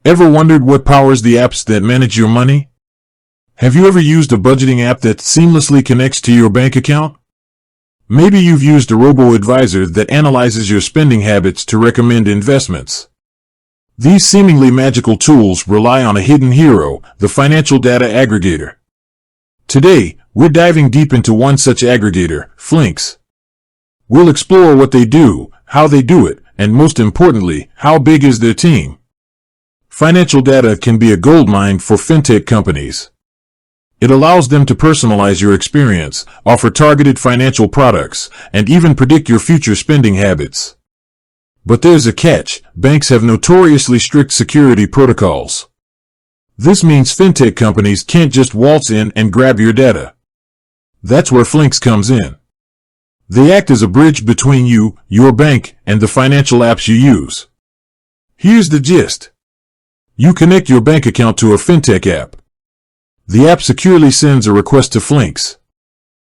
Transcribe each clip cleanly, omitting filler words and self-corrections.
Ever wondered what powers the apps that manage your money? Have you ever used a budgeting app that seamlessly connects to your bank account? Maybe you've used a robo-advisor that analyzes your spending habits to recommend investments. These seemingly magical tools rely on a hidden hero, the financial data aggregator. Today, we're diving deep into one such aggregator, Flinks. We'll explore what they do, how they do it, and most importantly, how big is their team. Financial data can be a goldmine for fintech companies. It allows them to personalize your experience, offer targeted financial products, and even predict your future spending habits. But there's a catch: banks have notoriously strict security protocols. This means fintech companies can't just waltz in and grab your data. That's where Flinks comes in. They act as a bridge between you, your bank, and the financial apps you use. Here's the gist. You connect your bank account to a fintech app. The app securely sends a request to Flinks.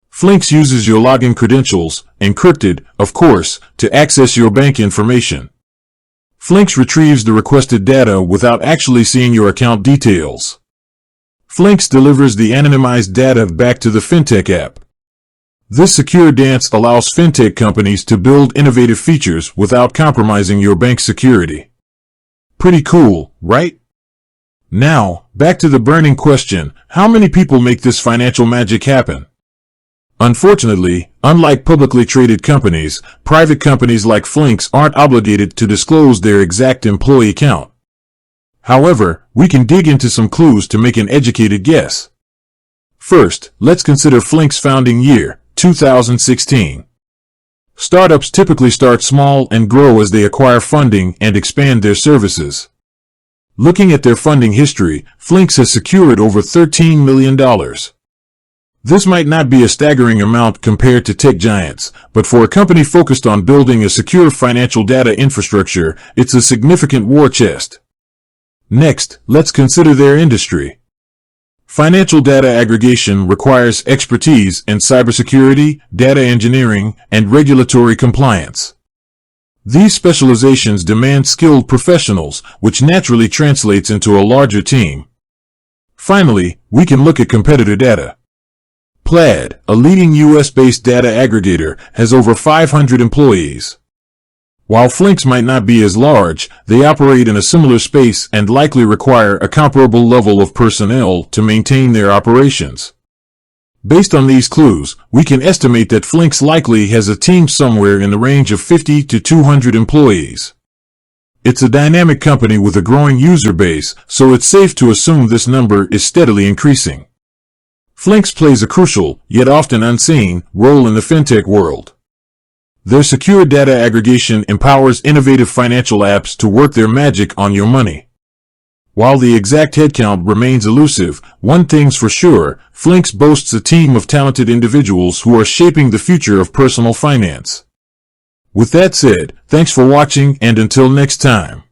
Flinks uses your login credentials, encrypted, of course, to access your bank information. Flinks retrieves the requested data without actually seeing your account details. Flinks delivers the anonymized data back to the fintech app. This secure dance allows fintech companies to build innovative features without compromising your bank's security. Pretty cool, right? Now, back to the burning question: how many people make this financial magic happen? Unfortunately, unlike publicly traded companies, private companies like Flinks aren't obligated to disclose their exact employee count. However, we can dig into some clues to make an educated guess. First, let's consider Flinks' founding year, 2016. Startups typically start small and grow as they acquire funding and expand their services. Looking at their funding history, Flinks has secured over $13 million. This might not be a staggering amount compared to tech giants, but for a company focused on building a secure financial data infrastructure, it's a significant war chest. Next, let's consider their industry. Financial data aggregation requires expertise in cybersecurity, data engineering, and regulatory compliance. These specializations demand skilled professionals, which naturally translates into a larger team. Finally, we can look at competitor data. Plaid, a leading US-based data aggregator, has over 500 employees. While Flinks might not be as large, they operate in a similar space and likely require a comparable level of personnel to maintain their operations. Based on these clues, we can estimate that Flinks likely has a team somewhere in the range of 50 to 200 employees. It's a dynamic company with a growing user base, so it's safe to assume this number is steadily increasing. Flinks plays a crucial, yet often unseen, role in the fintech world. Their secure data aggregation empowers innovative financial apps to work their magic on your money. While the exact headcount remains elusive, one thing's for sure: Flinks boasts a team of talented individuals who are shaping the future of personal finance. With that said, thanks for watching, and until next time.